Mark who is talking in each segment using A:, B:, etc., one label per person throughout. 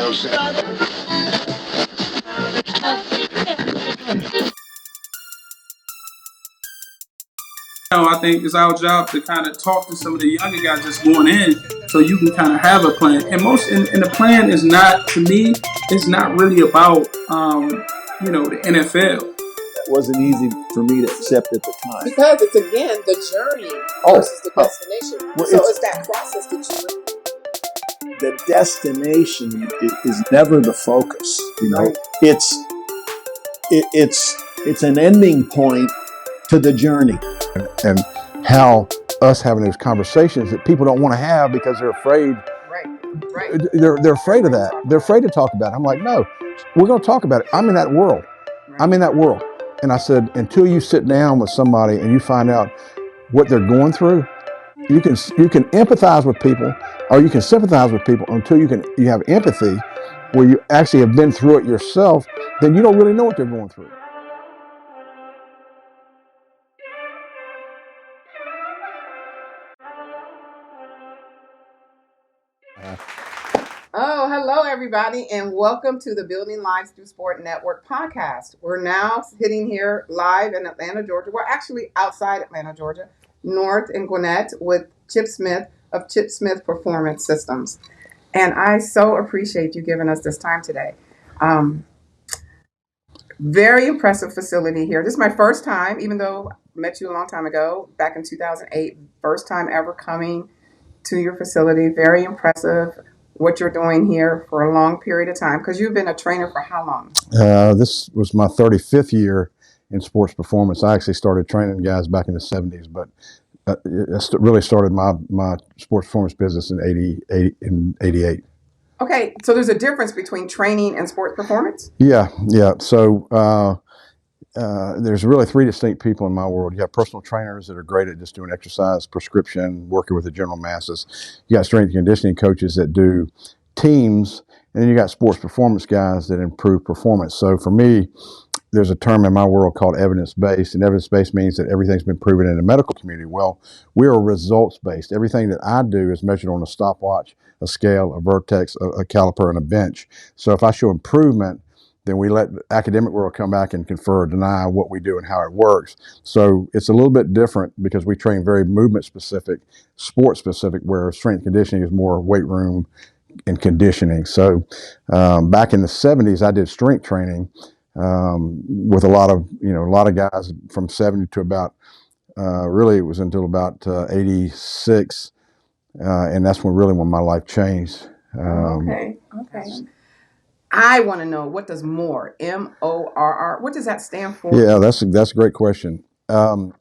A: I think it's our job to kind of talk to some of the younger guys that's going in, so you can kind of have a plan. And and the plan is not, to me, it's not really about the NFL.
B: That wasn't easy for me to accept at the time,
C: because it's again the journey versus the destination. Well, so it's that process that you.
B: The destination is never the focus.
C: Right.
B: It's an ending point to the journey.
D: And how us having those conversations that people don't want to have because they're afraid.
C: Right.
D: They're afraid of that. They're afraid to talk about it. I'm like, no, we're going to talk about it. I'm in that world.
C: Right.
D: I'm in that world. And I said, until you sit down with somebody and you find out what they're going through, you can empathize with people, or you can sympathize with people until you have empathy, where you actually have been through it yourself. Then you don't really know what they're going through.
C: Oh, hello, everybody, and welcome to the Building Lives Through Sport Network podcast. We're now sitting here live in Atlanta, Georgia. We're actually outside Atlanta, Georgia, north in Gwinnett, with Chip Smith of Chip Smith Performance Systems. And I so appreciate you giving us this time today. Very impressive facility here. This is my first time, even though I met you a long time ago, back in 2008, first time ever coming to your facility. Very impressive what you're doing here for a long period of time, because you've been a trainer for how long?
D: This was my 35th year in sports performance. I actually started training guys back in the 70s, but really started my sports performance business in 88.
C: Okay, so there's a difference between training and sports performance?
D: Yeah. So there's really three distinct people in my world. You have personal trainers that are great at just doing exercise, prescription, working with the general masses. You got strength and conditioning coaches that do teams, and then you got sports performance guys that improve performance. So for me, there's a term in my world called evidence-based, and evidence-based means that everything's been proven in the medical community. Well, we are results-based. Everything that I do is measured on a stopwatch, a scale, a vertex, a caliper, and a bench. So if I show improvement, then we let the academic world come back and confer or deny what we do and how it works. So it's a little bit different because we train very movement-specific, sport-specific, where strength and conditioning is more weight room and conditioning. So back in the 70s, I did strength training with a lot of guys from 70 to about, really it was until about 86, and that's when my life changed.
C: Okay. I want to know, what does MORR, M-O-R-R, what does that stand for?
D: Yeah, that's a great question. So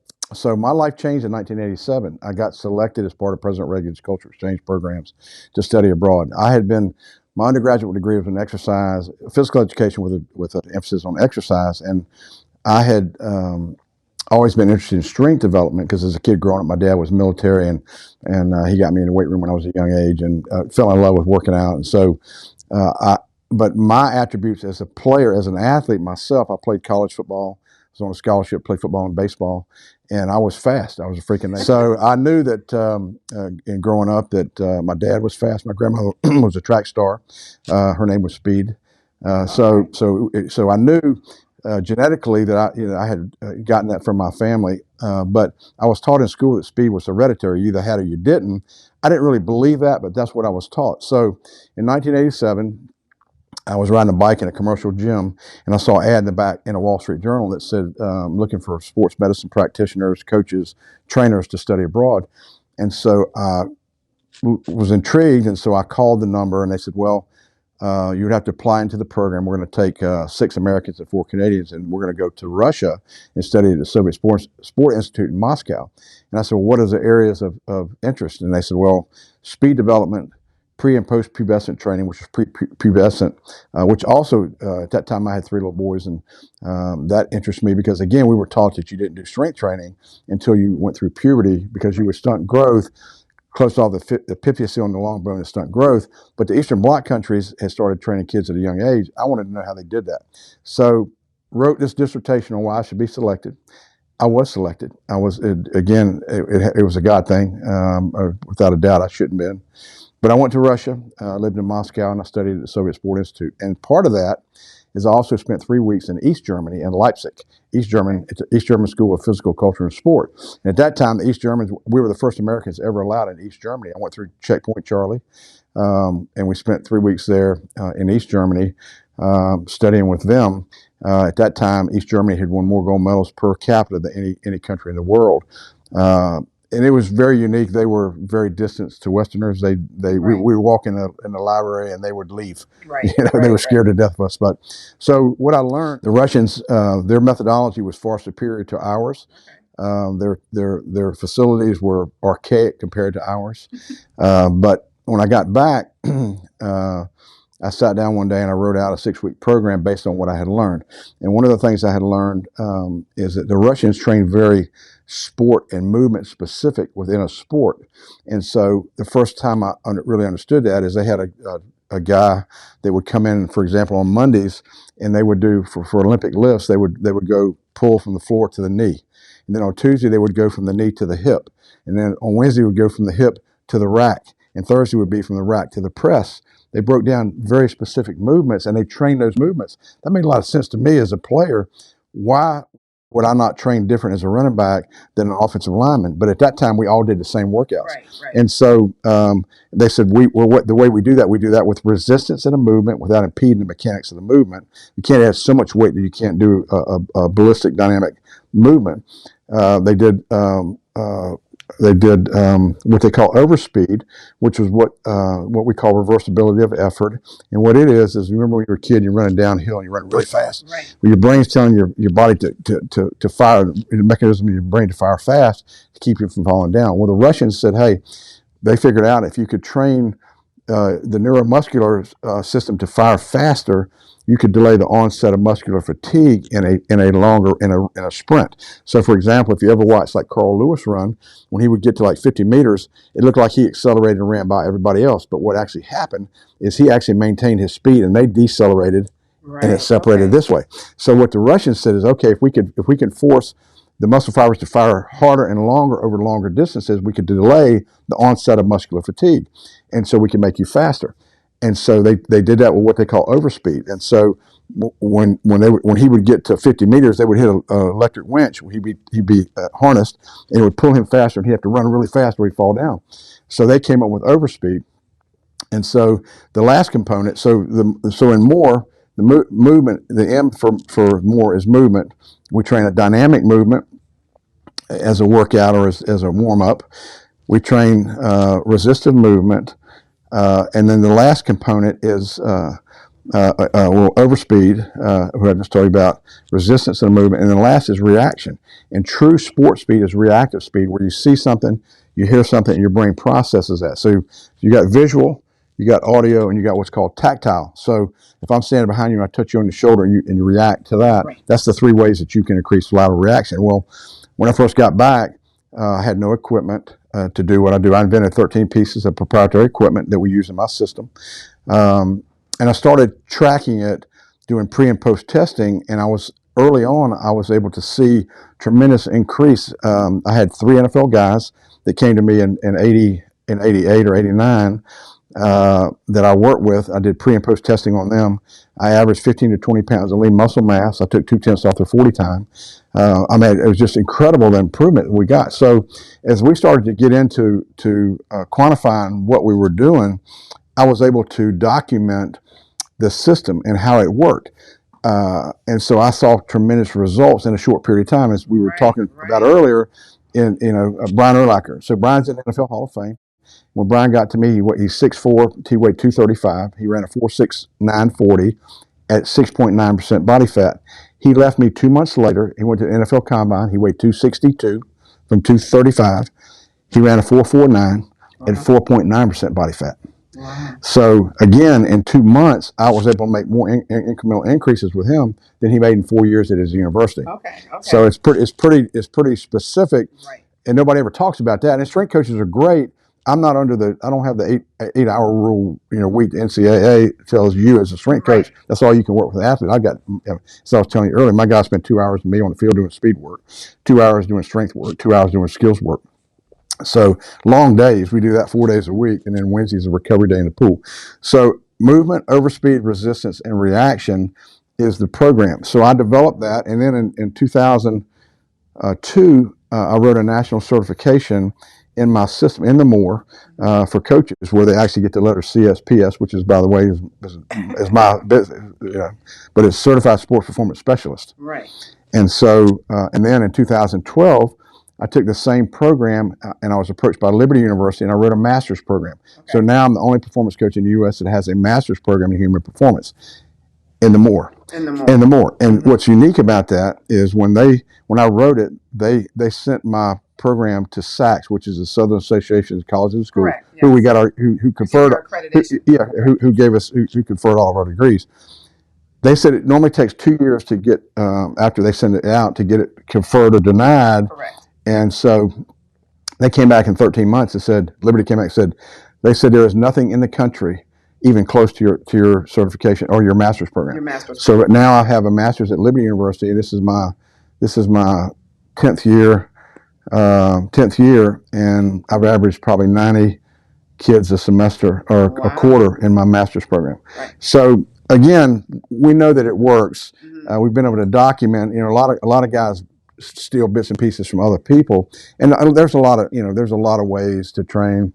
D: my life changed in 1987. I got selected as part of President Regan's culture exchange programs to study abroad. My undergraduate degree was in exercise, physical education with an emphasis on exercise. And I had always been interested in strength development because as a kid growing up, my dad was military and he got me in the weight room when I was a young age and fell in love with working out. And so but my attributes as a player, as an athlete myself, I played college football. I was on a scholarship, played football and baseball, and I was fast. I was a freaking nation. So I knew that in growing up that my dad was fast. My grandmother was a track star. Her name was Speed. So I knew genetically that I had gotten that from my family. But I was taught in school that speed was hereditary. You either had it or you didn't. I didn't really believe that, but that's what I was taught. So in 1987, I was riding a bike in a commercial gym, and I saw an ad in the back in a Wall Street Journal that said, looking for sports medicine practitioners, coaches, trainers to study abroad. And so I was intrigued, and so I called the number, and they said, well, you would have to apply into the program. We're going to take 6 Americans and 4 Canadians, and we're going to go to Russia and study at the Soviet Sport Institute in Moscow. And I said, well, what are the areas of interest? And they said, well, speed development, pre and post pubescent training, which was pre-pubescent, which also at that time I had 3 little boys, and that interests me because again we were taught that you didn't do strength training until you went through puberty because you would stunt growth, close off the epiphyseal and the long bone and stunt growth. But the Eastern Bloc countries had started training kids at a young age. I wanted to know how they did that, so wrote this dissertation on why I should be selected. I was selected. It was a God thing. Without a doubt, I shouldn't have been. But I went to Russia, lived in Moscow, and I studied at the Soviet Sport Institute. And part of that is I also spent 3 weeks in East Germany, in Leipzig. It's an East German School of Physical Culture and Sport. And at that time, the East Germans, we were the first Americans ever allowed in East Germany. I went through Checkpoint Charlie, and we spent 3 weeks there in East Germany studying with them. At that time, East Germany had won more gold medals per capita than any country in the world. And it was very unique. They were very distant to Westerners. We would walk in the library and they would leave.
C: Right.
D: They were scared to death of us. But so what I learned, the Russians, their methodology was far superior to ours. Their facilities were archaic compared to ours. But when I got back, I sat down one day and I wrote out a 6-week program based on what I had learned. And one of the things I had learned is that the Russians trained very sport and movement specific within a sport. And so the first time I really understood that is they had a guy that would come in, for example, on Mondays, and they would do for Olympic lifts, they would go pull from the floor to the knee. And then on Tuesday, they would go from the knee to the hip. And then on Wednesday, would go from the hip to the rack. And Thursday would be from the rack to the press. They broke down very specific movements and they trained those movements. That made a lot of sense to me as a player. Why would I not train different as a running back than an offensive lineman? But at that time, we all did the same workouts.
C: Right.
D: And so they said, the way we do that with resistance in a movement without impeding the mechanics of the movement. You can't add so much weight that you can't do a ballistic dynamic movement. They did what they call overspeed, which was what we call reversibility of effort. And what it is remember when you were a kid, you're running downhill and you're running really fast.
C: Right.
D: Well, your brain's telling your body to fire, the mechanism of your brain to fire fast to keep you from falling down. Well, the Russians said, hey, they figured out if you could train the neuromuscular system to fire faster, you could delay the onset of muscular fatigue in a sprint. So, for example, if you ever watched like Carl Lewis run, when he would get to like 50 meters, it looked like he accelerated and ran by everybody else. But what actually happened is he actually maintained his speed and they decelerated, and it separated this way. So what the Russians said is, okay, if we can force the muscle fibers to fire harder and longer over longer distances, we could delay the onset of muscular fatigue, and so we can make you faster. And so they did that with what they call overspeed. And so when he would get to 50 meters, they would hit an electric winch. He'd be harnessed, and it would pull him faster, and he'd have to run really fast or he'd fall down. So they came up with overspeed. And so the last component, so in MORR, the movement, the M for MORR is movement. We train a dynamic movement as a workout or as a warm up. We train resistive movement. And then the last component is overspeed, who I just told you about, resistance in the movement. And then the last is reaction. And true sport speed is reactive speed, where you see something, you hear something, and your brain processes that. So you got visual, you got audio, and you got what's called tactile. So if I'm standing behind you and I touch you on the shoulder and you react to that, that's the 3 ways that you can increase lateral reaction. Well, when I first got back, I had no equipment to do what I do. I invented 13 pieces of proprietary equipment that we use in my system. And I started tracking it, doing pre and post testing, and early on, I was able to see tremendous increase. I had 3 NFL guys that came to me in 88 or 89 that I worked with. I did pre and post testing on them. I averaged 15 to 20 pounds of lean muscle mass. I took 2/10 off their 40 time. It was just incredible, the improvement we got. So as we started to get into quantifying what we were doing, I was able to document the system and how it worked. And so I saw tremendous results in a short period of time, as we were talking about earlier, in Brian Urlacher. So Brian's in the NFL Hall of Fame. When Brian got to me, he's 6'4", he weighed 235. He ran a 4.69 40 at 6.9% body fat. He left me 2 months later. He went to the NFL Combine. He weighed 262 from 235. He ran a 4.49 at 4.9% body fat. Wow. So again, in 2 months, I was able to make more incremental increases with him than he made in 4 years at his university. Okay. So it's pretty specific, and nobody ever talks about that. And strength coaches are great. I don't have the 8-hour rule, week. The NCAA tells you as a strength coach, that's all you can work with an athlete. So I was telling you earlier, my guy spent 2 hours with me on the field doing speed work, 2 hours doing strength work, 2 hours doing skills work. So long days, we do that 4 days a week, and then Wednesday's a recovery day in the pool. So movement, overspeed, resistance, and reaction is the program. So I developed that, and then in 2002, I wrote a national certification in my system, in the MORR, for coaches, where they actually get the letter CSPS, which is, by the way, is my business, but it's Certified Sports Performance Specialist.
C: Right.
D: And so, and then in 2012, I took the same program and I was approached by Liberty University, and I wrote a master's program.
C: Okay.
D: So now I'm the only performance coach in the U.S. that has a master's program in human performance in the MORR.
C: In the MORR.
D: In the MORR. And what's unique about that is when I wrote it, they sent my program to SACS, which is the Southern Association of Colleges and Schools,
C: Correct, yes.
D: who we got who conferred, who gave us, who conferred all of our degrees. They said it normally takes 2 years to get, after they send it out, to get it conferred or denied.
C: Correct.
D: And so they came back in 13 months and said, Liberty came back and said, they said there is nothing in the country even close to your certification or your master's program.
C: Your master's
D: so program. Now I have a master's at Liberty University. This is my 10th year, and I've averaged probably 90 kids a semester or a quarter in my master's program.
C: Right.
D: So again, we know that it works. We've been able to document. A lot of guys steal bits and pieces from other people, and there's a lot of ways to train.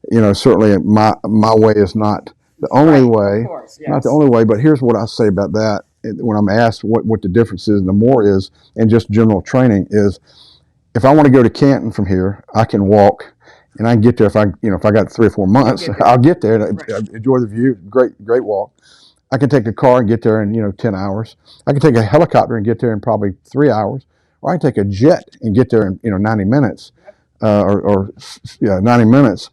D: Certainly my way is not the only way.
C: Of course, yes.
D: Not the only way, but here's what I say about that when I'm asked what the difference is in the MORR is and just general training is, if I want to go to Canton from here, I can walk. And I can get there if I got 3 or 4 months. I'll get there and enjoy the view. Great walk. I can take a car and get there in 10 hours. I can take a helicopter and get there in probably 3 hours, or I can take a jet and get there in 90 minutes, 90 minutes.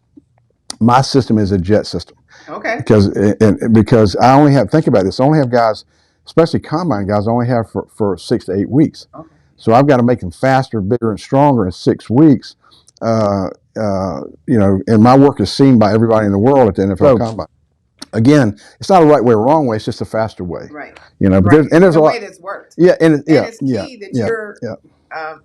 D: My system is a jet system.
C: Okay.
D: Because I only have, think about this, I only have guys, especially combine guys, I only have for 6 to 8 weeks. Okay. So I've got to make them faster, bigger, and stronger in 6 weeks. And my work is seen by everybody in the world at the NFL Combine. Again, it's not a right way or wrong way; it's just a faster way.
C: Right.
D: But there's
C: the way that's worked.
D: Yeah,
C: and it's key that you're,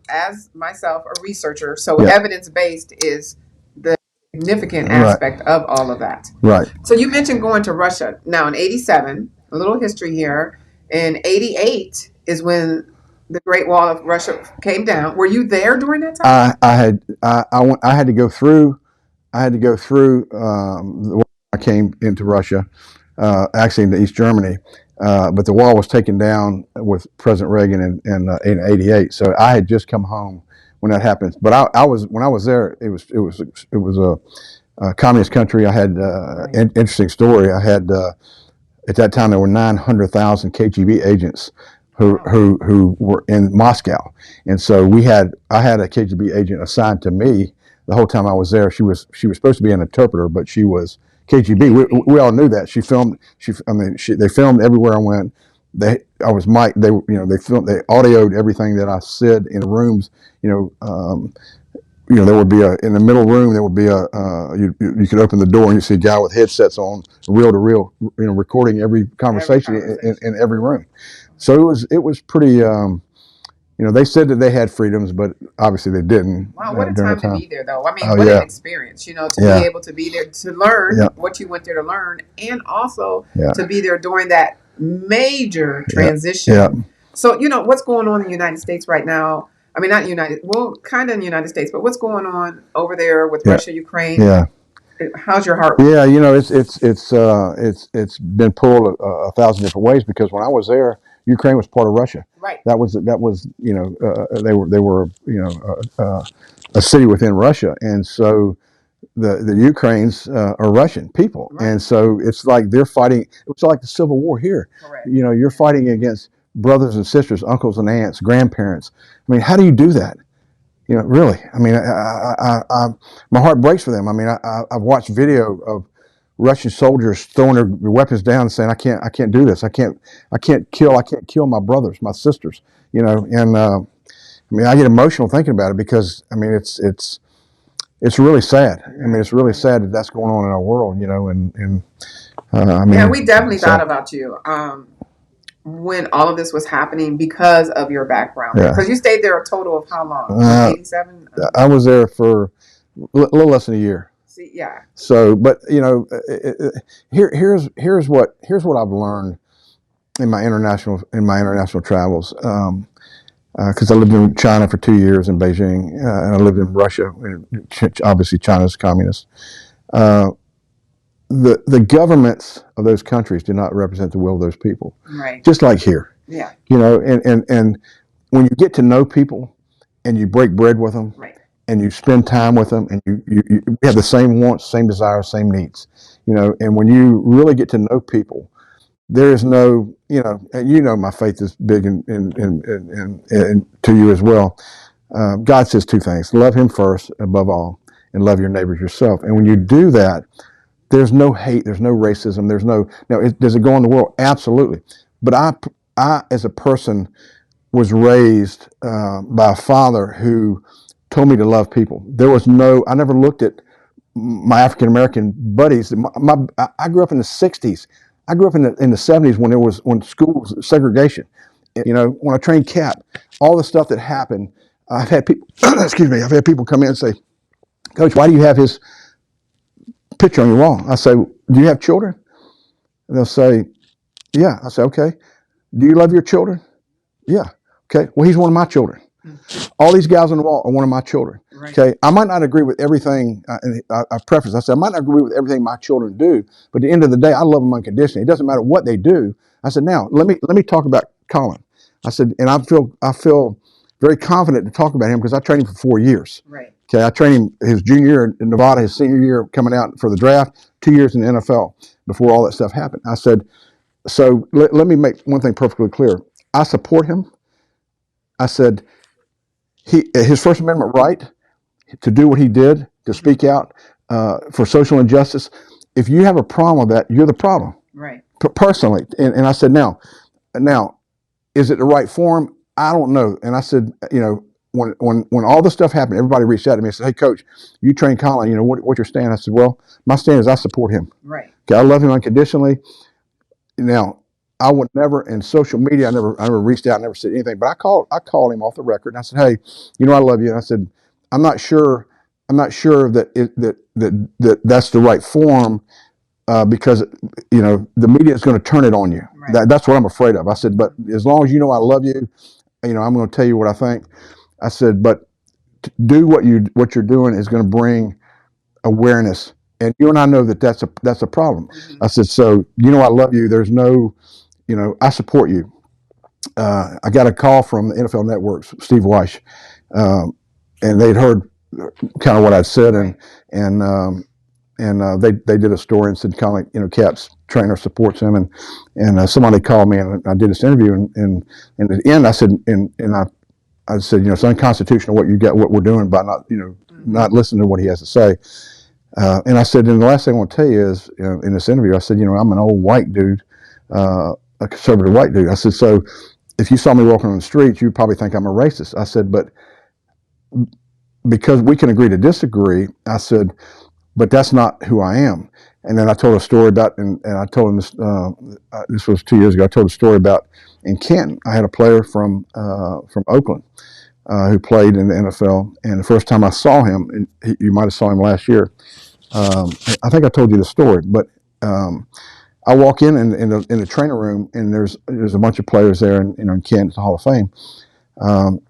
C: as myself, a researcher. So evidence-based is the significant aspect of all of that.
D: Right.
C: So you mentioned going to Russia. Now in '87, a little history here. In '88 is when the Great Wall of Russia came down. Were you there during that time?
D: I had to go through. I came into Russia, actually into East Germany, but the wall was taken down with President Regan in '88. So I had just come home when that happened. But when I was there, it was a communist country. I had an interesting story. I had at that time there were 900,000 KGB agents who were in Moscow, and so I had a KGB agent assigned to me the whole time I was there. She was supposed to be an interpreter, but she was KGB. We all knew that. They filmed everywhere I went. They audioed everything that I said in the rooms. There would be in the middle room. There would be you could open the door and you see a guy with headsets on, reel to reel, recording every conversation in every room. So it was pretty. They said that they had freedoms, but obviously they didn't.
C: Wow, what a time to be there, though. I mean, what an experience, to be able to be there to learn what you went there to learn, and also to be there during that major transition. Yeah. So, what's going on in the United States right now? I mean, not kind of in the United States, but what's going on over there with Russia, Ukraine? Yeah. How's your heart?
D: Yeah, it's been pulled 1,000 different ways, because when I was there, Ukraine was part of Russia.
C: Right.
D: That was they were a city within Russia, and so the Ukrainians are Russian people, right. And so it's like they're fighting. It's like the Civil War here.
C: Correct.
D: You're fighting against brothers and sisters, uncles and aunts, grandparents. I mean, how do you do that? Really. I mean, my heart breaks for them. I mean, I've watched video of Russian soldiers throwing their weapons down and saying, I can't do this. I can't kill my brothers, my sisters, and I get emotional thinking about it, because it's really sad. I mean, it's really sad that that's going on in our world, and
C: we definitely thought about you when all of this was happening because of your background. Because you stayed there a total of how long? 87?
D: I was there for little less than a year.
C: See, yeah.
D: So, but here's what I've learned in my international travels. Because I lived in China for 2 years in Beijing, and I lived in Russia. Obviously, China's communist. The governments of those countries do not represent the will of those people.
C: Right.
D: Just like here.
C: Yeah.
D: And when you get to know people and you break bread with them,
C: right,
D: and you spend time with them, and you have the same wants, same desires, same needs, and when you really get to know people, there is no, my faith is big in to you as well. God says two things: love Him first, above all, and love your neighbors yourself. And when you do that, there's no hate, there's no racism, there's no. Now, does it go in the world? Absolutely. But I as a person, was raised by a father who told me to love people. I never looked at my African American buddies. I grew up in the '60s. I grew up in the '70s when school was segregation. When I trained CAP, all the stuff that happened. I've had people, excuse me, I've had people come in and say, "Coach, why do you have his picture on your wall?" I say, "Do you have children?" And they'll say, "Yeah." I say, "Okay. Do you love your children?" "Yeah." "Okay. Well, he's one of my children." All these guys on the wall are one of my children. Right. Okay, I might not agree with everything. And I preface. I said I might not agree with everything my children do, but at the end of the day, I love them unconditionally. It doesn't matter what they do. I said, now let me talk about Colin. I said, and I feel very confident to talk about him because I trained him for 4 years. Right. Okay, I trained him his junior year in Nevada, his senior year coming out for the draft, 2 years in the NFL before all that stuff happened. I said, so let me make one thing perfectly clear. I support him. I said, his First Amendment right to do what he did, to speak out for social injustice. If you have a problem with that, you're the problem. Right. Personally. And I said, now, is it the right forum? I don't know. And I said, when all this stuff happened, everybody reached out to me and said, "Hey, Coach, you train Colin. What's your stand?" I said, "Well, my stand is I support him. Right. Okay, I love him unconditionally. Now, I would never in social media. I never reached out, never said anything. But I called him off the record, and I said, "Hey, I love you." And I said, "I'm not sure that that's the right form because the media is going to turn it on you. Right. That's what I'm afraid of." I said, "But as long as I love you, I'm going to tell you what I think." I said, "But do what you're doing is going to bring awareness, and you and I know that's a problem." Mm-hmm. I said, "So I love you. There's no." I support you. I got a call from the NFL Network's Steve Weish, and they'd heard kind of what I'd said, and they did a story and said, kind of Cap's trainer supports him, and somebody called me and I did this interview, and at the end I said, I said, it's unconstitutional what we're doing by not not listening to what he has to say. And I said, and the last thing I want to tell you is, in this interview, I said, I'm an old white dude. A conservative white dude. I said, so if you saw me walking on the streets, you'd probably think I'm a racist. I said, but because we can agree to disagree, I said, but that's not who I am. And then I told a story about, and I told him this, this was 2 years ago, I told a story about in Canton, I had a player from Oakland who played in the NFL. And the first time I saw him, and you might have saw him last year, I think I told you the story, but I walk in the training room, and there's a bunch of players there, in Canton, the Hall of Fame, and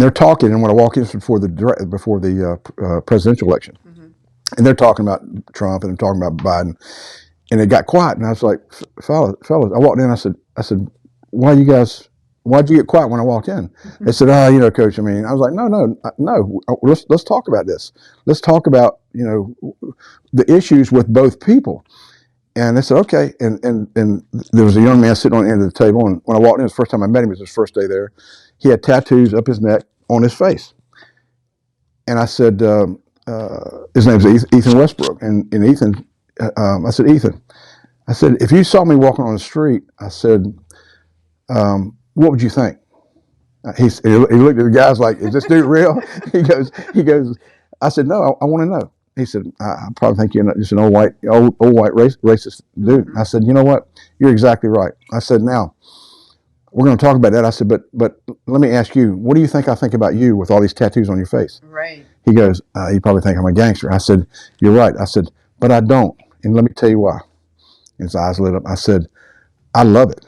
D: they're talking. And when I walk in before the presidential election, mm-hmm. and they're talking about Trump and they're talking about Biden, and it got quiet. And I was like, fellas, I walked in. I said, why'd you get quiet when I walked in? Mm-hmm. They said, Coach. I was like, no. Let's talk about this. Let's talk about the issues with both people. And they said, okay. And there was a young man sitting on the end of the table. And when I walked in, the first time I met him, it was his first day there. He had tattoos up his neck on his face. And I said, his name's Ethan Westbrook. And Ethan, I said, Ethan, I said, if you saw me walking on the street, I said, what would you think? He looked at the guys like, is this dude real? He goes, I said, no, I want to know. He said, I probably think you're just an old white racist dude. I said, you know what? You're exactly right. I said, now, we're going to talk about that. I said, but let me ask you, what do you think I think about you with all these tattoos on your face? Right. He goes, you probably think I'm a gangster. I said, you're right. I said, but I don't. And let me tell you why. His eyes lit up. I said, I love it.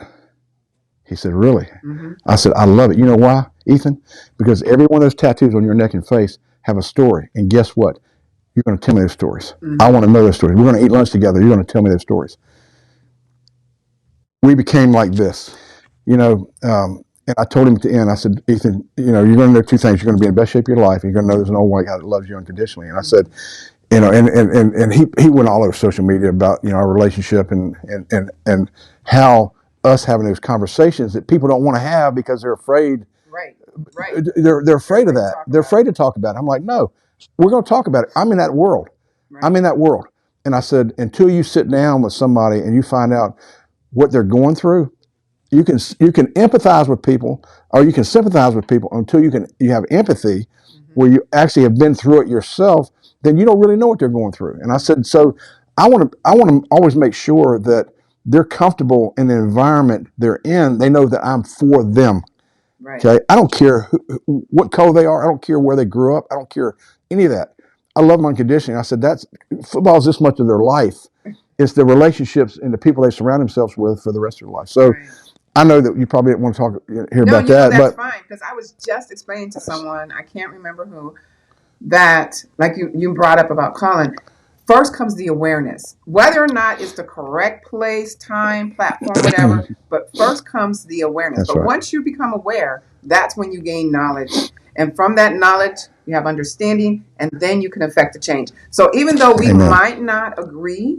D: He said, really?
C: Mm-hmm.
D: I said, I love it. You know why, Ethan? Because every one of those tattoos on your neck and face have a story. And guess what? You're going to tell me those stories.
C: Mm-hmm.
D: I want to know those stories. We're going to eat lunch together. You're going to tell me those stories. We became like this, you know. And I told him at the end, I said, Ethan, you know, you're going to know two things. You're going to be in the best shape of your life. And you're going to know there's an old white guy that loves you unconditionally. And I said, you know, and he went all over social media about, you know, our relationship and how us having those conversations that people don't want to have because they're afraid.
C: Right.
D: They're afraid of that. They're afraid to talk about it. I'm like, no, we're going to talk about it. I'm in that world.
C: Right.
D: I'm in that world. And I said, until you sit down with somebody and you find out what they're going through, you can empathize with people, or you can sympathize with people until you have empathy, where you actually have been through it yourself. Then you don't really know what they're going through. And I said, so I want to always make sure that they're comfortable in the environment they're in. They know that I'm for them.
C: Right.
D: Okay. I don't care what color they are. I don't care where they grew up. I don't care any of that. I love them unconditionally. I said, football is this much of their life. It's the relationships and the people they surround themselves with for the rest of their life. So I know that you probably didn't want to hear about that.
C: That's fine, because I was just explaining to someone, I can't remember who, that, like you brought up about Colin, first comes the awareness. Whether or not it's the correct place, time, platform, whatever, but first comes the awareness.
D: That's
C: but
D: right.
C: Once you become aware, that's when you gain knowledge. And from that knowledge, you have understanding, and then you can affect the change. So even though we
D: Amen.
C: might not agree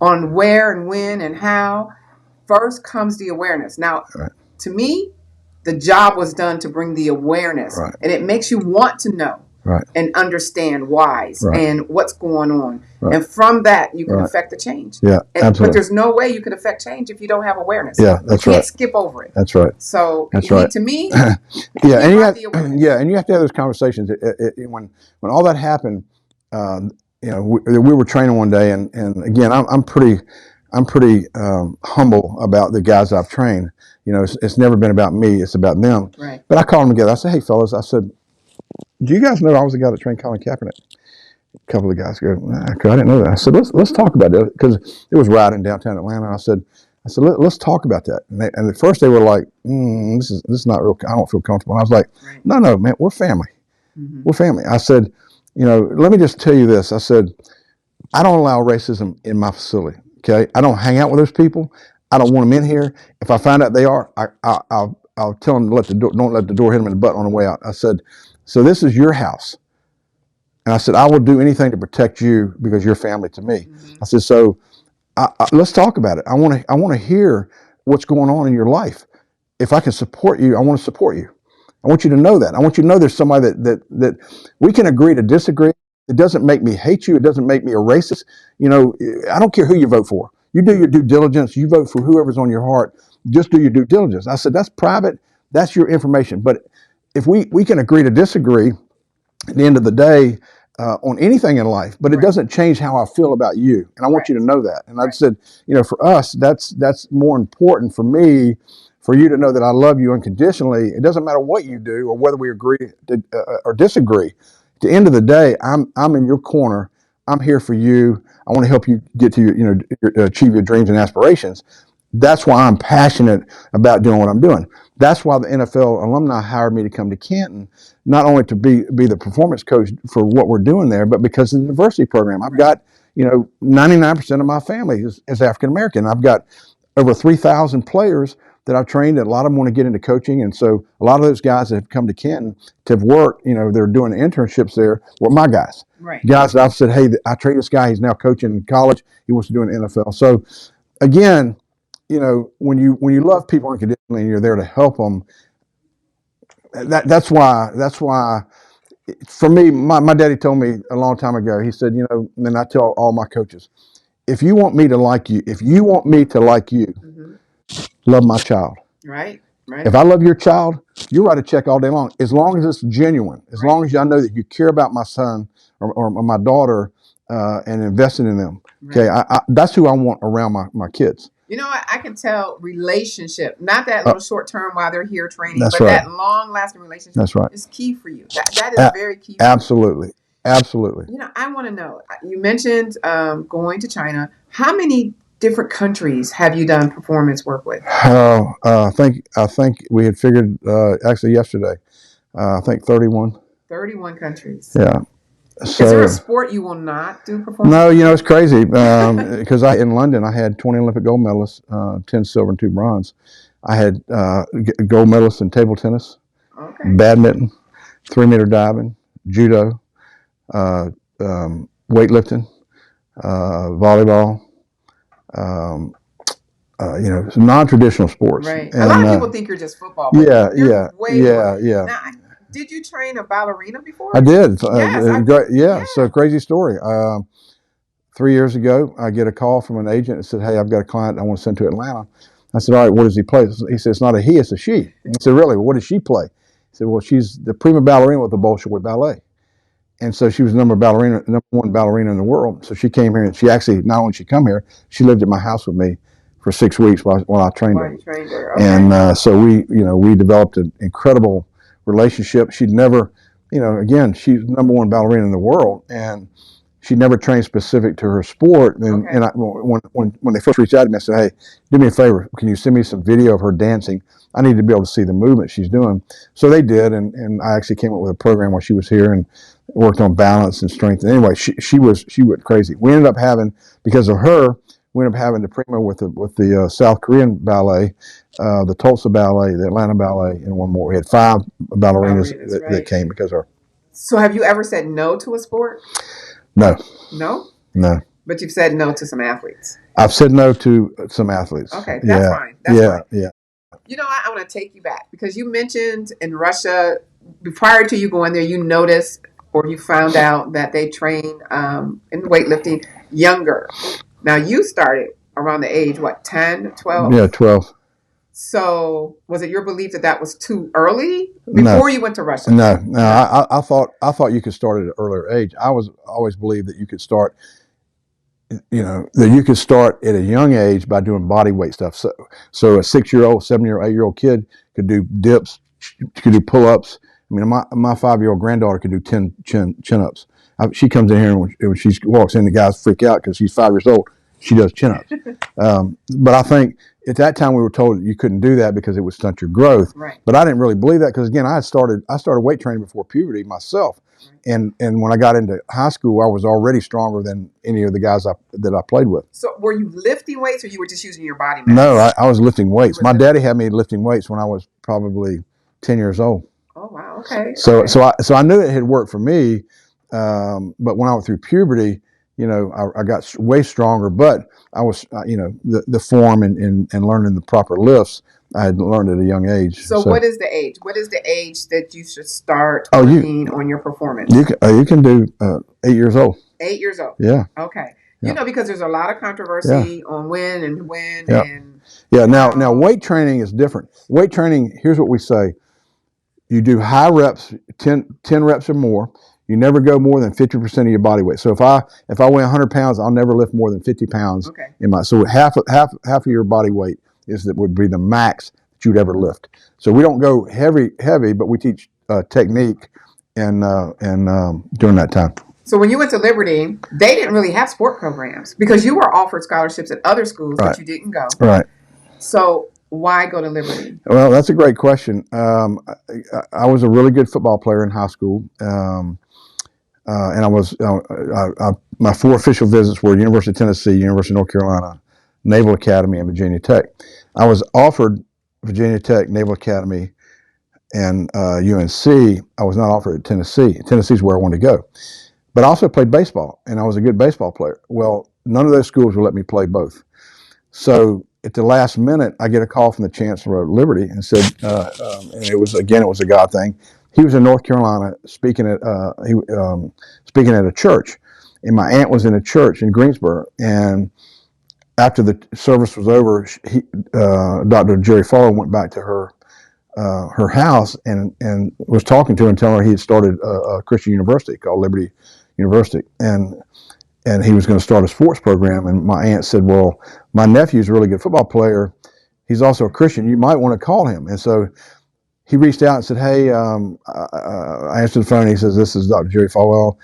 C: on where and when and how, first comes the awareness. Now,
D: Right.
C: To me, the job was done to bring the awareness.
D: Right.
C: And it makes you want to know.
D: Right.
C: And understand whys
D: Right.
C: and what's going on.
D: Right.
C: And from that, you can
D: Right.
C: affect the change.
D: Yeah, absolutely.
C: But there's no way you can affect change if you don't have awareness.
D: Yeah, that's
C: you
D: right.
C: can't skip over it.
D: That's right.
C: So
D: That's right.
C: To me,
D: yeah, and you have to have those conversations. When all that happened, you know, we were training one day, and again, I'm pretty humble about the guys I've trained. You know, it's never been about me; it's about them.
C: Right.
D: But I called them together. I said, "Hey, fellas," I said, "Do you guys know I was the guy that trained Colin Kaepernick?" A couple of the guys go, "I didn't know that." I said, "Let's talk about that," because it was rioting downtown Atlanta. I said, let's talk about that. And at first they were like, this is not real. I don't feel comfortable. And I was like,
C: Right.
D: no, man, we're family.
C: Mm-hmm.
D: We're family. I said, you know, let me just tell you this. I said, I don't allow racism in my facility. Okay, I don't hang out with those people. I don't want them in here. If I find out they are, I'll tell them to don't let the door hit them in the butt on the way out. I said, so this is your house. And I said, I will do anything to protect you because you're family to me.
C: Mm-hmm.
D: I said, so let's talk about it. I want to hear what's going on in your life. If I can support you, I want to support you. I want you to know that. I want you to know there's somebody that we can agree to disagree. It doesn't make me hate you. It doesn't make me a racist. You know, I don't care who you vote for. You do your due diligence. You vote for whoever's on your heart. Just do your due diligence. I said, that's private. That's your information. But if we can agree to disagree at the end of the day, on anything in life, but it doesn't change how I feel about you. And I want you to know that. And I said, you know, for us, that's more important for me, for you to know that I love you unconditionally. It doesn't matter what you do or whether we agree or disagree. At the end of the day, I'm in your corner. I'm here for you. I want to help you get to achieve your dreams and aspirations. That's why I'm passionate about doing what I'm doing. That's why the NFL alumni hired me to come to Canton, not only to be the performance coach for what we're doing there, but because of the diversity program. I've got, 99% of my family is African American. I've got over 3,000 players that I've trained, and a lot of them want to get into coaching. And so a lot of those guys that have come to Canton to have worked, they're doing internships there, were my guys.
C: Right.
D: Guys that I've said, hey, I trained this guy. He's now coaching in college. He wants to do an NFL. So again, when you love people unconditionally and you're there to help them, that's why for me, my daddy told me a long time ago, he said, and I tell all my coaches, if you want me to like you,
C: Mm-hmm.
D: love my child.
C: Right.
D: If I love your child, you write a check all day long, as long as it's genuine, as long as I know that you care about my son or my daughter and investing in them. Okay, that's who I want around my kids.
C: You know what? I can tell relationship, not that little short term while they're here training,
D: That's
C: but
D: right.
C: that long lasting relationship
D: That's right.
C: is key for you. That is very key.
D: Absolutely. Absolutely.
C: You know, I want to know. You mentioned going to China. How many different countries have you done performance work with?
D: I think we had figured actually yesterday. I think 31.
C: 31 countries.
D: Yeah. So,
C: is there a sport you will not do performance?
D: No, it's crazy because in London I had 20 Olympic gold medalists, 10 silver and 2 bronze. I had gold medalists in table tennis, badminton, 3-meter diving, judo, weightlifting, volleyball. Some non-traditional sports.
C: Right. And, a lot of people think you're just football. But
D: yeah.
C: Now, did you train a ballerina before?
D: I did.
C: Yes.
D: So crazy story. 3 years ago, I get a call from an agent that said, "Hey, I've got a client I want to send to Atlanta." I said, "All right, what does he play?" He said, "It's not a he, it's a she." I said, "Really? Well, what does she play?" He said, "Well, she's the prima ballerina with the Bolshoi Ballet." And so she was number one ballerina in the world. So she came here, and she actually, not only did she come here, she lived at my house with me for 6 weeks while I trained her.
C: Okay.
D: And so we developed an incredible relationship. She'd never, again, she's number one ballerina in the world, and she never trained specific to her sport. And when they first reached out to me, I said, "Hey, do me a favor. Can you send me some video of her dancing? I need to be able to see the movement she's doing." So they did, and I actually came up with a program while she was here and worked on balance and strength. And anyway, she went crazy. We ended up having, because of her, the prima with the South Korean ballet, the Tulsa ballet, the Atlanta ballet, and one more. We had 5 ballerinas that came because of her.
C: So have you ever said no to a sport?
D: No.
C: No?
D: No.
C: But you've said no to some athletes.
D: I've said no to some athletes.
C: Okay, that's fine. That's fine.
D: Yeah.
C: You know, I want to take you back because you mentioned in Russia, prior to you going there, you noticed or you found out that they train in weightlifting younger. Now, you started around the age, 10, 12?
D: Yeah, 12.
C: So was it your belief that was too early before you went to Russia?
D: No. I thought you could start at an earlier age. I always believed that you could start, that you could start at a young age by doing body weight stuff. So a 6-year-old, 7-year-old, 8-year-old kid could do dips, could do pull-ups. I mean, my 5-year-old granddaughter could do 10 chin-ups. She comes in here and when she walks in, the guys freak out because she's 5 years old. She does chin-ups. But I think at that time we were told that you couldn't do that because it would stunt your growth.
C: Right.
D: But I didn't really believe that because, again, I started weight training before puberty myself. Right. And when I got into high school, I was already stronger than any of the guys that I played with.
C: So were you lifting weights or you were just using your body mass?
D: No, I was lifting weights. My daddy had me lifting weights when I was probably 10 years old.
C: Oh, wow. Okay.
D: So I knew it had worked for me. But when I went through puberty, I got way stronger, but I was, the form and learning the proper lifts, I had learned at a young age.
C: So what is the age? What is the age that you should start working on your performance?
D: You can do 8 years old.
C: 8 years old?
D: Yeah.
C: Okay.
D: Yeah.
C: Because there's a lot of controversy on when.
D: Yeah.
C: And
D: now weight training is different. Weight training, here's what we say. You do high reps, 10 reps or more. You never go more than 50% of your body weight. So if I weigh 100 pounds, I'll never lift more than 50 pounds.
C: Okay.
D: So half of your body weight would be the max that you'd ever lift. So we don't go heavy, but we teach technique and during that time.
C: So when you went to Liberty, they didn't really have sport programs because you were offered scholarships at other schools, but you didn't go.
D: Right.
C: So why go to Liberty?
D: Well, that's a great question. I was a really good football player in high school. And I was my 4 official visits were University of Tennessee, University of North Carolina, Naval Academy, and Virginia Tech. I was offered Virginia Tech, Naval Academy, and UNC. I was not offered at Tennessee. Tennessee's where I wanted to go. But I also played baseball, and I was a good baseball player. Well, none of those schools would let me play both. So at the last minute, I get a call from the chancellor of Liberty and said, and it was a God thing. He was in North Carolina speaking at a church, and my aunt was in a church in Greensboro. And after the service was over, Dr. Jerry Fowler went back to her house and was talking to her and telling her he had started a Christian university called Liberty University. And and he was going to start a sports program. And my aunt said, "Well, my nephew's a really good football player. He's also a Christian. You might want to call him." And so he reached out and said, "Hey," I answered the phone. He says, "This is Dr. Jerry Falwell.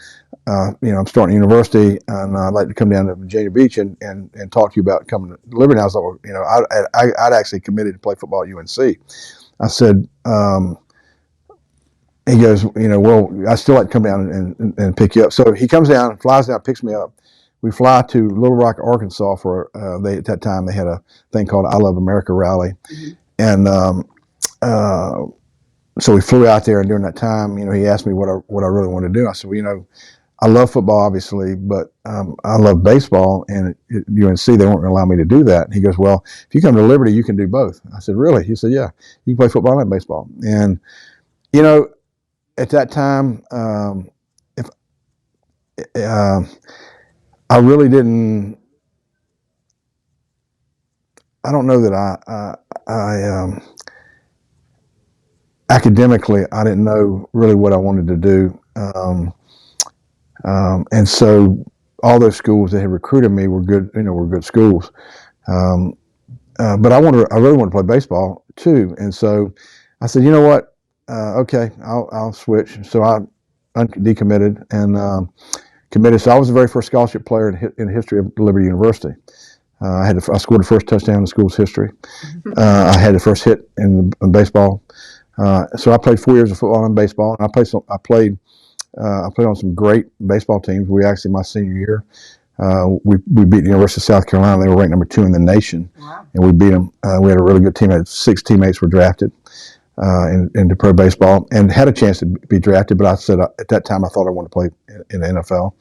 D: I'm starting university, and I'd like to come down to Virginia Beach and talk to you about coming to Liberty." And I was like, "Well, I'd actually committed to play football at UNC." I said, he goes, "Well, I still like to come down and pick you up." So he comes down, flies down, picks me up. We fly to Little Rock, Arkansas for at that time they had a thing called I Love America rally, and so we flew out there. And during that time, he asked me what I really wanted to do. I said, "Well, I love football, obviously, but I love baseball, and at UNC they weren't going to allow me to do that." And he goes, "Well, if you come to Liberty, you can do both." I said, "Really?" He said, "Yeah, you can play football and baseball." And at that time, if I really didn't, I don't know that I academically, I didn't know really what I wanted to do. And so all those schools that had recruited me were good, were good schools. But I really want to play baseball too. And so I said, "You know what? Okay, I'll switch." So I decommitted and committed. So I was the very first scholarship player in the history of Liberty University. I scored the first touchdown in the school's history. I had the first hit in baseball. So I played 4 years of football and baseball, and I played on some great baseball teams. My senior year, we beat the University of South Carolina. They were ranked number 2 in the nation, and we beat them. We had a really good team. 6 teammates were drafted into pro baseball and had a chance to be drafted. But I said at that time I thought I wanted to play in the NFL.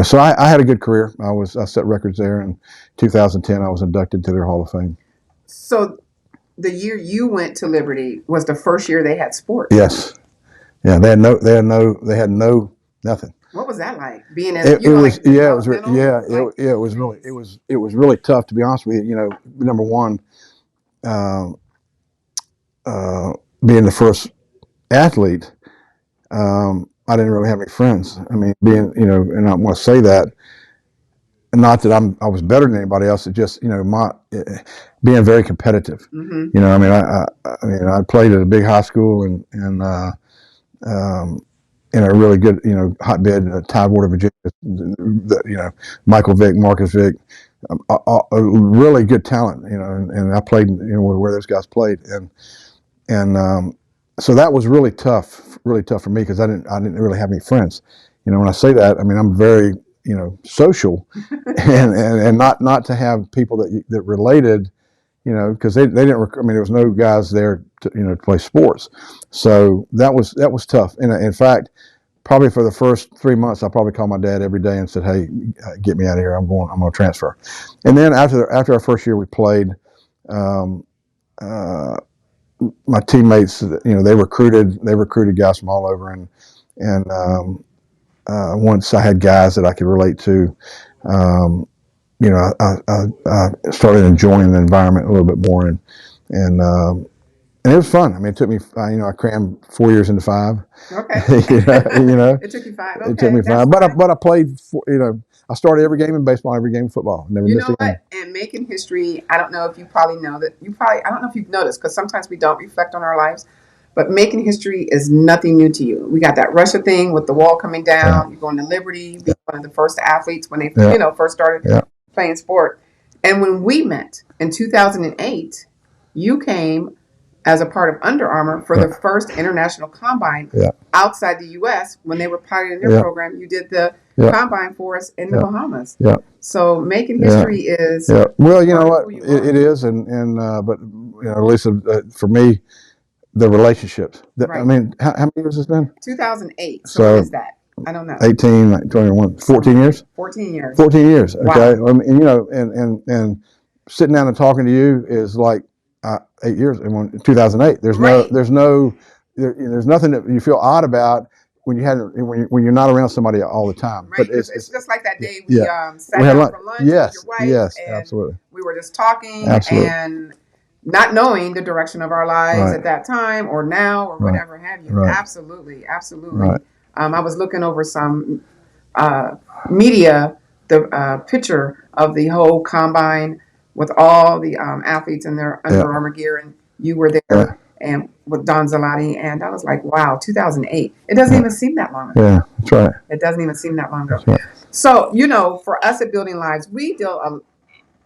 D: So I had a good career. I set records there. In 2010, I was inducted to their Hall of Fame.
C: So the year you went to Liberty was the first year they had sports.
D: Yes. Yeah, they had nothing.
C: What was that like? Being
D: It was really tough, to be honest with you. Number one, being the first athlete, I didn't really have any friends. I mean, and I want to say that, not that I was better than anybody else. It just, being very competitive. I played at a big high school and in a really good, hotbed, Tidewater, Virginia. Michael Vick, Marcus Vick, a really good talent. And I played, where those guys played, and so that was really tough for me because I didn't really have any friends. When I say that, I mean I'm very social, and not to have people that related, because they didn't. I mean, there was no guys there to play sports, so that was tough. And in fact, probably for the first 3 months, I probably called my dad every day and said, "Hey, get me out of here. I'm going to transfer." And then after our first year, we played. My teammates, they recruited guys from all over, and once I had guys that I could relate to, I started enjoying the environment a little bit more, and it was fun. I mean, it took me, I crammed 4 years into 5.
C: Okay. It took you 5. Okay.
D: It took me 5, but I played. I started every game in baseball, every game in football. Never missed a game.
C: And making history, I don't know if you probably know that. I don't know if you've noticed, because sometimes we don't reflect on our lives, but making history is nothing new to you. We got that Russia thing with the wall coming down. Yeah. You're going to Liberty, being one of the first athletes when they, first started playing sport. And when we met in 2008, you came as a part of Under Armour for the first international combine outside the U.S. when they were piloting their program. You did the combine for us in the Bahamas. Yeah. So making history is.
D: Yeah. Well, you know what? It is, but Lisa, for me, the relationships. I mean, how many years has it been?
C: 2008. So what is that? I don't know.
D: 18, 21, 14 years?
C: 14 years.
D: 14 years. Okay.
C: Wow.
D: I mean, and sitting down and talking to you is like 8 years. In 2008, there's nothing that you feel odd about when you're not around somebody all the time.
C: Right. But it's just like that day we sat down for lunch with your wife.
D: Yes,
C: and
D: absolutely.
C: We were just talking and not knowing the direction of our lives at that time or now or whatever have you. Right. Absolutely.
D: Right.
C: I was looking over some media, the picture of the whole combine with all the athletes in their Under Armour gear, and you were there, and with Don Zalotti, and I was like, wow, 2008. It doesn't even seem that long ago.
D: Yeah, that's right.
C: It doesn't even seem that long ago.
D: Right.
C: So, for us at Building Lives, we deal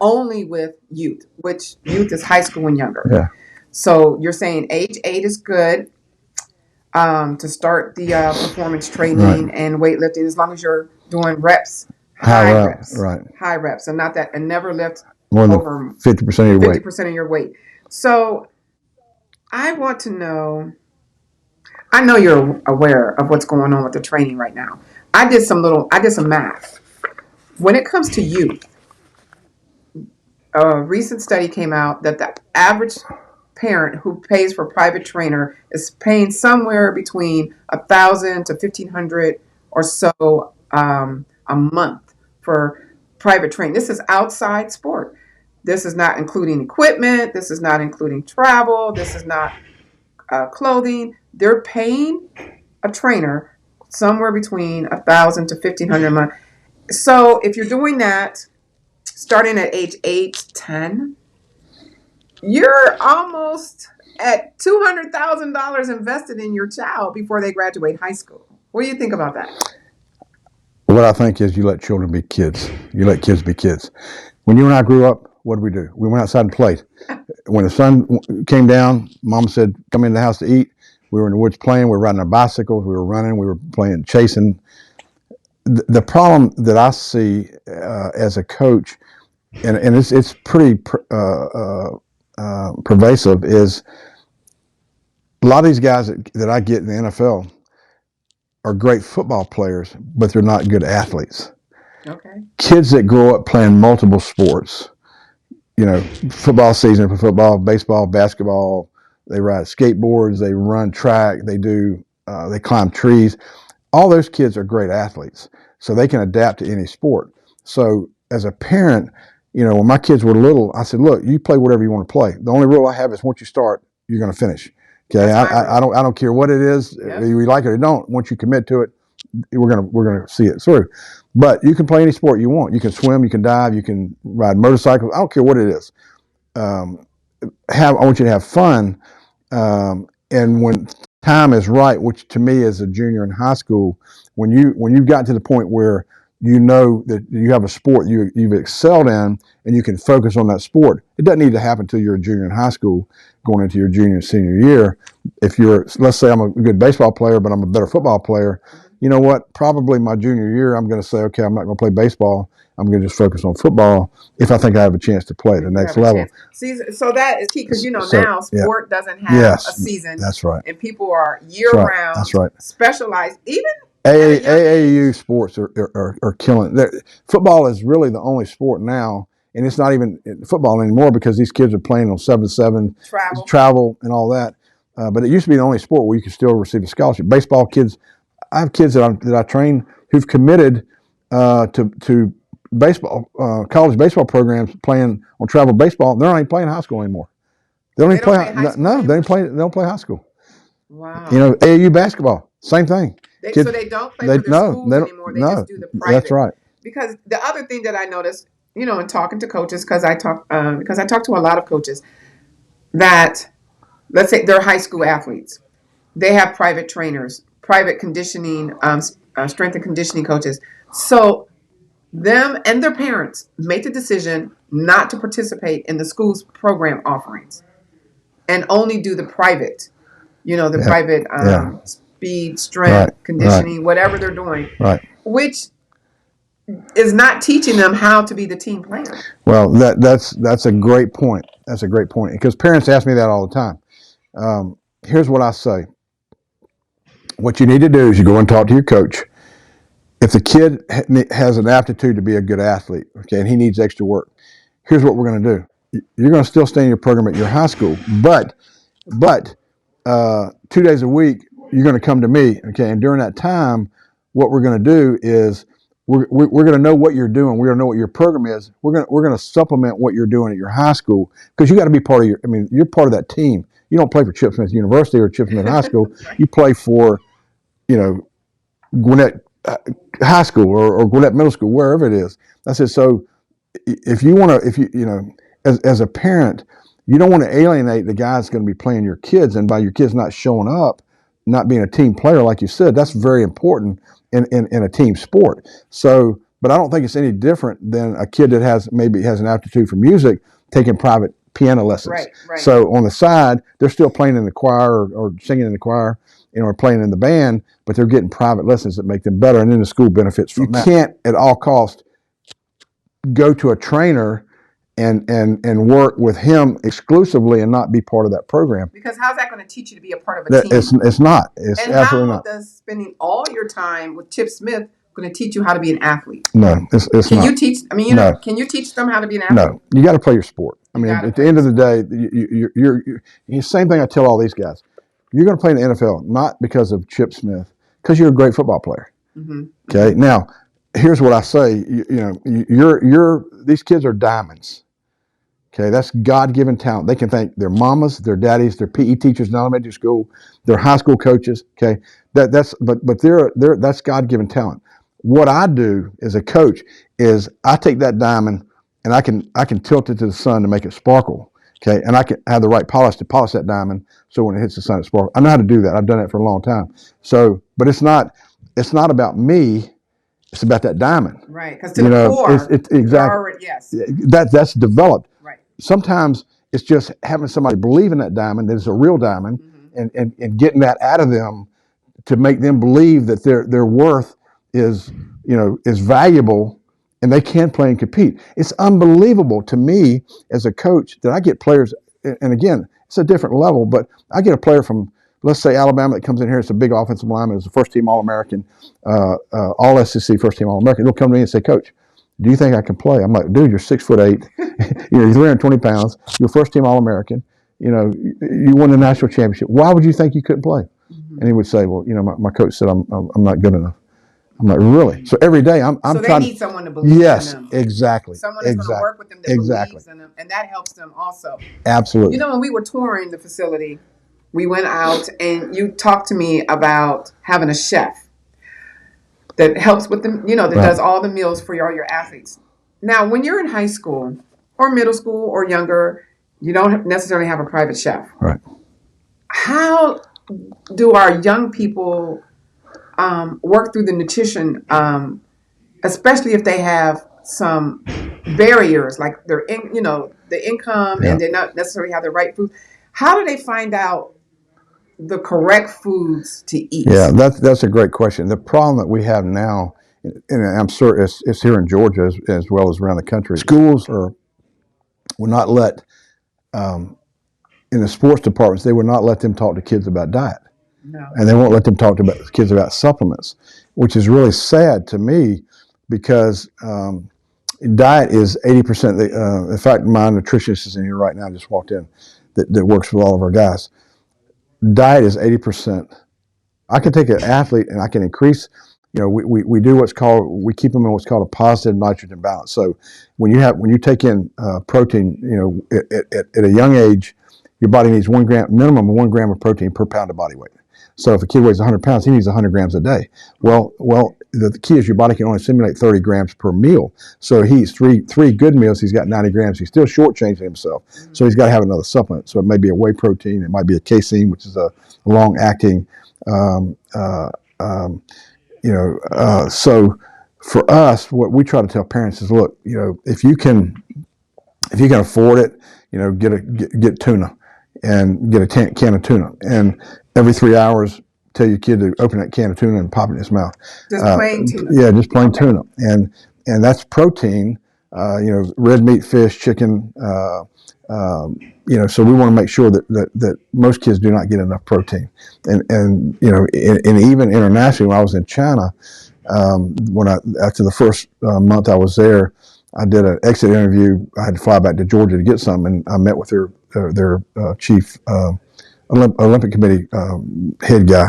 C: only with youth, which youth is high school and younger.
D: Yeah.
C: So you're saying age 8 is good to start the performance training and weightlifting, as long as you're doing reps, high reps, high reps, and not that, and never lift
D: more than
C: over
D: 50% of your weight.
C: 50% of your weight. So I want to know. I know you're aware of what's going on with the training right now. I did some math. When it comes to youth, a recent study came out that the average parent who pays for a private trainer is paying somewhere between $1,000 to $1,500 or so a month for private training. This is outside sport. This is not including equipment. This is not including travel. This is not clothing. They're paying a trainer somewhere between $1,000 to $1,500 a month. So if you're doing that, starting at age 8, 10, you're almost at $200,000 invested in your child before they graduate high school. What do you think about that?
D: What I think is you let children be kids. You let kids be kids. When you and I grew up, what did we do? We went outside and played. When the sun came down, Mom said, come in the house to eat. We were in the woods playing. We were riding our bicycles. We were running. We were playing, chasing. The problem that I see as a coach, and it's pretty pervasive, is a lot of these guys that I get in the NFL are great football players, but they're not good athletes.
C: Okay.
D: Kids that grow up playing multiple sports, football season for football, baseball, basketball, they ride skateboards, they run track, they climb trees. All those kids are great athletes, so they can adapt to any sport. So as a parent, when my kids were little, I said, look, you play whatever you want to play. The only rule I have is once you start, you're going to finish. Okay, I don't care what it is. Yep. You like it or don't. Once you commit to it, we're gonna see it through. But you can play any sport you want. You can swim, you can dive, you can ride motorcycles. I don't care what it is. I want you to have fun. And when time is right, which to me is a junior in high school, when you've gotten to the point where you know that you have a sport you've excelled in and you can focus on that sport, it doesn't need to happen until you're a junior in high school going into your junior and senior year. If let's say I'm a good baseball player, but I'm a better football player, you know what? Probably my junior year, I'm going to say, okay, I'm not going to play baseball. I'm going to just focus on football if I think I have a chance to play at the next level.
C: See, so that is key because now sport doesn't have a season.
D: That's right.
C: And people are year-round.
D: That's right.
C: Specialized. Even
D: AAU sports are killing. Football is really the only sport now, and it's not even football anymore because these kids are playing on 7-7 travel and all that. But it used to be the only sport where you could still receive a scholarship. Baseball kids, I have kids that I train who've committed to baseball, college baseball programs, playing on travel baseball. They're not even playing high school anymore. They don't play high school. No, they don't play high school.
C: Wow.
D: AAU basketball, same thing.
C: So they don't play for their schools anymore. They just do the private.
D: That's right.
C: Because the other thing that I noticed, in talking to coaches, because I talk to a lot of coaches, that let's say they're high school athletes, they have private trainers, private conditioning, strength and conditioning coaches. So them and their parents make the decision not to participate in the school's program offerings and only do the private, private speed, strength, conditioning, whatever they're doing, which is not teaching them how to be the team player.
D: Well, that's a great point. That's a great point because parents ask me that all the time. Here's what I say. What you need to do is you go and talk to your coach. If the kid has an aptitude to be a good athlete, okay, and he needs extra work, here's what we're going to do. You're going to still stay in your program at your high school, but 2 days a week, you're going to come to me, okay, and during that time, what we're going to do is we're going to know what you're doing. We're going to know what your program is. We're going to supplement what you're doing at your high school because you got to be part of you're part of that team. You don't play for Chip Smith University or Chip Smith High School. You play for, Gwinnett High School or Gwinnett Middle School, wherever it is. I said, so if you want to, as a parent, you don't want to alienate the guy that's going to be playing your kids, and by your kids not showing up, not being a team player, like you said, that's very important in a team sport. So, but I don't think it's any different than a kid that has an aptitude for music taking private piano lessons.
C: Right.
D: So on the side, they're still playing in the choir or singing in the choir, or playing in the band, but they're getting private lessons that make them better, and then the school benefits from that. You can't at all costs go to a trainer and work with him exclusively and not be part of that program.
C: Because how's that going to teach you to be a part of a team?
D: It's not. It's
C: and
D: absolutely
C: how does spending all your time with Chip Smith going to teach you how to be an athlete?
D: No, it's
C: can
D: not.
C: You teach? I mean,
D: no.
C: Can you teach them how to be an athlete?
D: No, you got to play your sport. I mean, at the end of the day, you're same thing I tell all these guys. You're going to play in the NFL not because of Chip Smith, because you're a great football player.
C: Mm-hmm.
D: Okay, now here's what I say. These kids are diamonds. Okay, that's God-given talent. They can thank their mamas, their daddies, their PE teachers in elementary school, their high school coaches. Okay, but that's God-given talent. What I do as a coach is I take that diamond and I can tilt it to the sun to make it sparkle. Okay, and I can have the right polish to polish that diamond so when it hits the sun it sparkles. I know how to do that. I've done it for a long time. So, but it's not about me. It's about that diamond.
C: Right, because to the core,
D: exactly.
C: Yes.
D: That's developed.
C: Right.
D: Sometimes it's just having somebody believe in that diamond, that it's a real diamond,
C: mm-hmm.
D: and getting that out of them to make them believe that their worth is valuable and they can play and compete. It's unbelievable to me as a coach that I get players, and again, it's a different level, but I get a player from, let's say, Alabama that comes in here, it's a big offensive lineman, it's a first-team All-American, All-SEC first-team All-American. They'll come to me and say, Coach, do you think I can play? I'm like, dude, you're 6'8", you're 320 pounds, you're first-team All-American, you won the national championship. Why would you think you couldn't play? Mm-hmm. And he would say, well, my coach said I'm not good enough. I'm like, really? So every day I'm
C: so
D: trying.
C: They need someone to believe in them.
D: Yes, exactly.
C: Someone that's going to work with them that believes in them, and that helps them also.
D: Absolutely.
C: When we were touring the facility, we went out and you talked to me about having a chef that helps with them, that does all the meals for all your athletes. Now, when you're in high school or middle school or younger, you don't necessarily have a private chef.
D: Right.
C: How do our young people work through the nutrition, especially if they have some barriers like the income and they not necessarily have the right food? How do they find out the correct foods to eat?
D: Yeah, that's a great question. The problem that we have now, and I'm sure it's here in Georgia as well as around the country, schools will not let, in the sports departments, they will not let them talk to kids about diet.
C: No.
D: And they won't let them talk to kids about supplements, which is really sad to me because diet is 80%. In fact, my nutritionist is in here right now, just walked in, that works with all of our guys. Diet is 80%. I can take an athlete and I can increase, we do we keep them in what's called a positive nitrogen balance. So when you take in protein, at a young age, your body needs minimum of 1 gram of protein per pound of body weight. So if a kid weighs 100 pounds, he needs 100 grams a day. Well, the key is your body can only simulate 30 grams per meal. So he eats three good meals, he's got 90 grams. He's still shortchanging himself. Mm-hmm. So he's got to have another supplement. So it may be a whey protein, it might be a casein, which is a long-acting. So for us, what we try to tell parents is, look, if you can afford it, get tuna. And get a can of tuna, and every 3 hours tell your kid to open that can of tuna and pop it in his mouth.
C: Just plain tuna.
D: Yeah, just plain tuna, and that's protein. Red meat, fish, chicken. So we want to make sure that most kids do not get enough protein, and even internationally, when I was in China, after the first month I was there, I did an exit interview. I had to fly back to Georgia to get some, and I met with their chief Olympic committee head guy,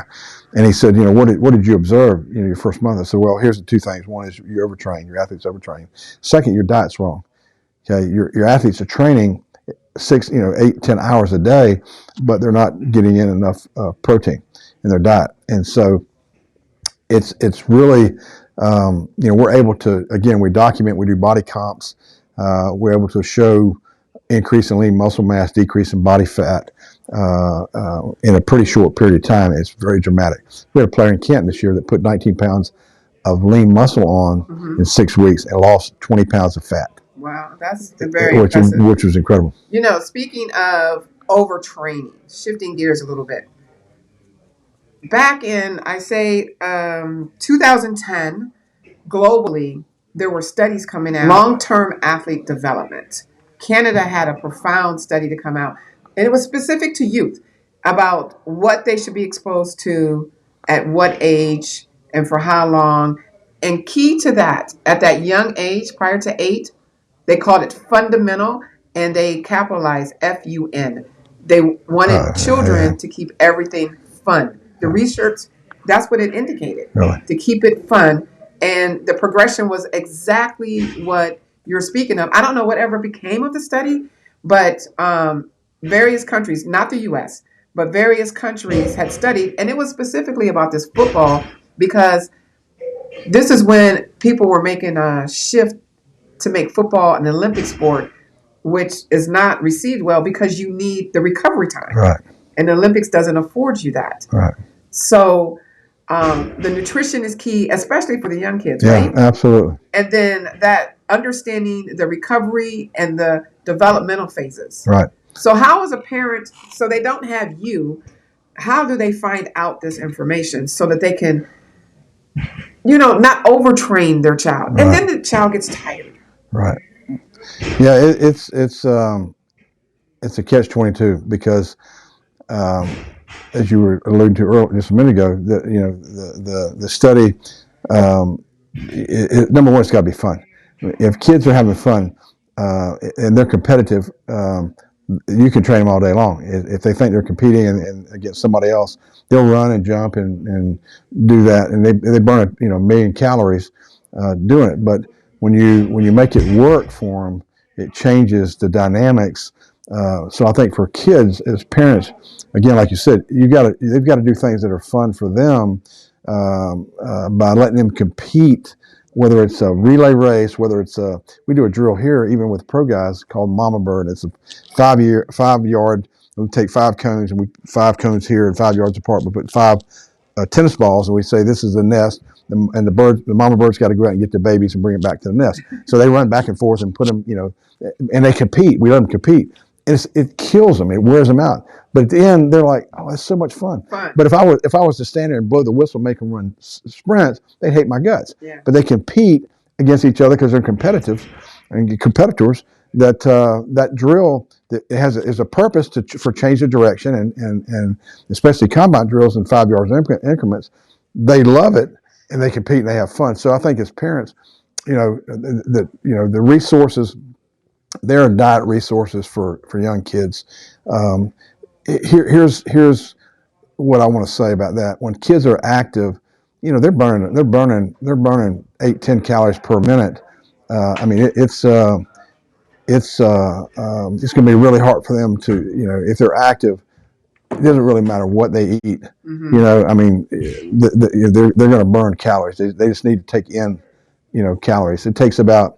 D: and he said, what did you observe, your first month? I said, well, here's the two things. One is you're overtrained. Your athletes overtrained. Second, your diet's wrong. Okay, your athletes are training 6, 8, 10 hours a day, but they're not getting in enough protein in their diet, and so it's really, we're able to, again, we document, we do body comps. We're able to show increase in lean muscle mass, decrease in body fat in a pretty short period of time. It's very dramatic. We had a player in Kent this year that put 19 pounds of lean muscle on in 6 weeks and lost 20 pounds of fat.
C: Wow, that's very impressive.
D: Which was incredible.
C: Speaking of overtraining, shifting gears a little bit. Back in, 2010, globally, there were studies coming out, long-term athlete development. Canada had a profound study to come out, and it was specific to youth about what they should be exposed to at what age and for how long. And key to that, at that young age, prior to 8, they called it fundamental, and they capitalized FUN. They wanted children to keep everything fun. The research, that's what it indicated,
D: really?
C: To keep it fun. And the progression was exactly what you're speaking of. I don't know whatever became of the study, but various countries, not the U.S., but various countries had studied, and it was specifically about this football, because this is when people were making a shift to make football an Olympic sport, which is not received well because you need the recovery time.
D: Right.
C: And the Olympics doesn't afford you that.
D: Right.
C: So the nutrition is key, especially for the young kids,
D: yeah,
C: right?
D: Yeah, absolutely.
C: And then that understanding the recovery and the developmental phases.
D: Right.
C: So how as a parent, so they don't have you, how do they find out this information so that they can, not overtrain their child?
D: Right.
C: And then the child gets tired.
D: Right. Yeah, it's a catch-22 because as you were alluding to earlier, just a minute ago, the study, number one, it's got to be fun. If kids are having fun and they're competitive, you can train them all day long. If they think they're competing and against somebody else, they'll run and jump and do that, and they burn a million calories doing it. But when you make it work for them, it changes the dynamics. So I think for kids as parents, again, like you said, they've got to do things that are fun for them by letting them compete. Whether it's a relay race, we do a drill here, even with pro guys, called Mama Bird. It's a 5 yard. We take 5 cones, and 5 cones here and 5 yards apart. We put 5 tennis balls, and we say this is the nest, and the mama bird's got to go out and get the babies and bring it back to the nest. So they run back and forth and put them, and they compete. We let them compete. It kills them. It wears them out. But at the end, they're like, "Oh, that's so much fun." But if I was to stand there and blow the whistle, make them run sprints, they'd hate my guts.
C: Yeah.
D: But they compete against each other because they're competitive and competitors. That drill that is a purpose for change of direction and especially combat drills in 5 yards increments. They love it and they compete and they have fun. So I think as parents, the resources. There are diet resources for young kids. Here's what I want to say about that. When kids are active, they're burning 8-10 calories per minute. It's going to be really hard for them to, if they're active, it doesn't really matter what they eat.
C: Mm-hmm.
D: They're going to burn calories. They just need to take in, calories. It takes about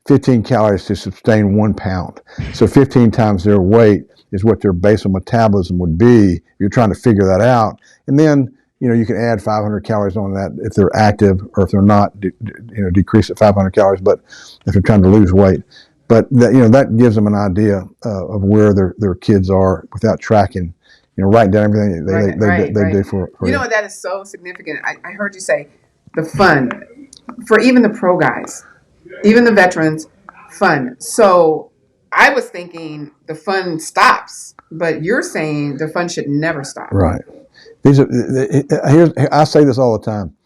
D: 15 calories to sustain 1 pound. So 15 times their weight is what their basal metabolism would be. You're trying to figure that out. And then, you can add 500 calories on that if they're active, or if they're not, decrease at 500 calories, but if they're trying to lose weight. But that gives them an idea of where their kids are without tracking, writing down everything they do for
C: that is so significant. I heard you say the fun for even the pro guys. Even the veterans, fun. So I was thinking the fun stops, but you're saying the fun should never stop.
D: Right. I say this all the time.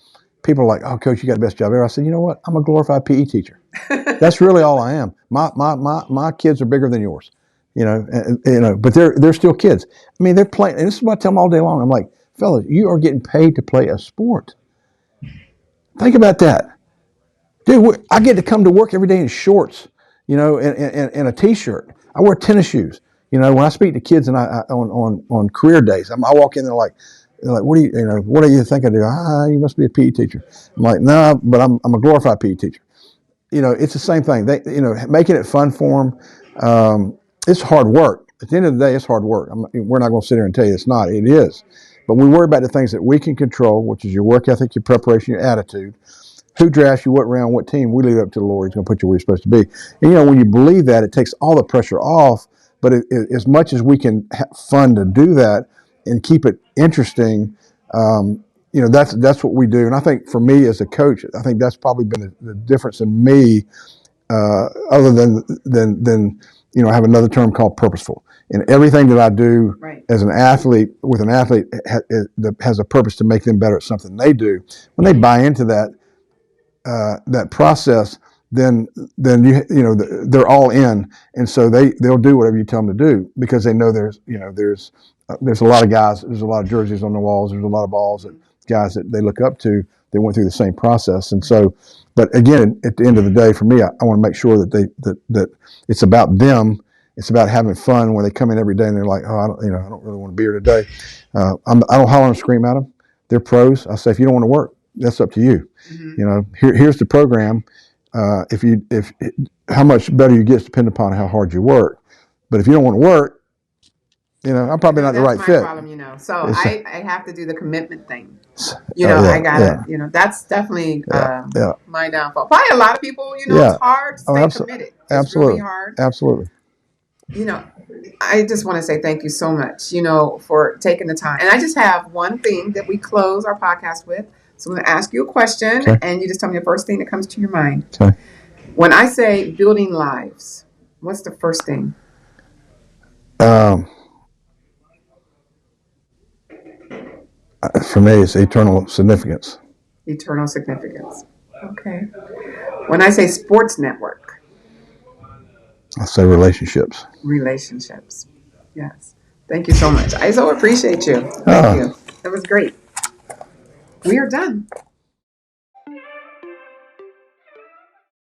D: People are like, "Oh, Coach, you got the best job ever." I said, "You know what? I'm a glorified PE teacher. That's really all I am. My kids are bigger than yours, but they're still kids. I mean, they're playing, and this is what I tell them all day long. I'm like, fellas, you are getting paid to play a sport. Think about that. Dude, I get to come to work every day in shorts, and a T-shirt. I wear tennis shoes. When I speak to kids and I on career days, I walk in there like, They're like, what do you think I do? You must be a PE teacher. I'm like, no, but I'm a glorified PE teacher. It's the same thing. Making it fun for them. It's hard work. At the end of the day, it's hard work. We're not going to sit here and tell you it's not. It is. But we worry about the things that we can control, which is your work ethic, your preparation, your attitude. Who drafts you, what round, what team, we leave it up to the Lord. He's going to put you where you're supposed to be. And, when you believe that, it takes all the pressure off. But as much as we can have fun to do that and keep it interesting, that's what we do. And I think for me as a coach, I think that's probably been the difference in me, other than I have another term called purposeful. And everything that I do as an athlete, with an athlete, has a purpose to make them better at something they do. When they buy into that process, then they're all in, and so they'll do whatever you tell them to do, because they know there's a lot of guys, there's a lot of jerseys on the walls, there's a lot of balls that guys that they look up to, they went through the same process. And so, but again, at the end of the day, for me, I want to make sure that it's about them. It's about having fun when they come in every day and they're like, I don't really want to be here today. I don't holler and scream at them. They're pros. I say, if you don't want to work, that's up to you. Mm-hmm. Here's the program. If how much better you get depends upon how hard you work. But if you don't want to work, I'm probably not the right fit.
C: That's my problem, So I have to do the commitment thing. I gotta, that's definitely my downfall. Probably a lot of people, it's hard to stay committed. It's really hard.
D: Absolutely.
C: I just want to say thank you so much, for taking the time. And I just have one thing that we close our podcast with. So I'm going to ask you a question, and you just tell me the first thing that comes to your mind.
D: Okay.
C: When I say building lives, what's the first thing?
D: For me, it's eternal significance.
C: Eternal significance. Okay. When I say sports network?
D: I say relationships.
C: Relationships. Yes. Thank you so much. I so appreciate you. Thank you. That was great. We are done.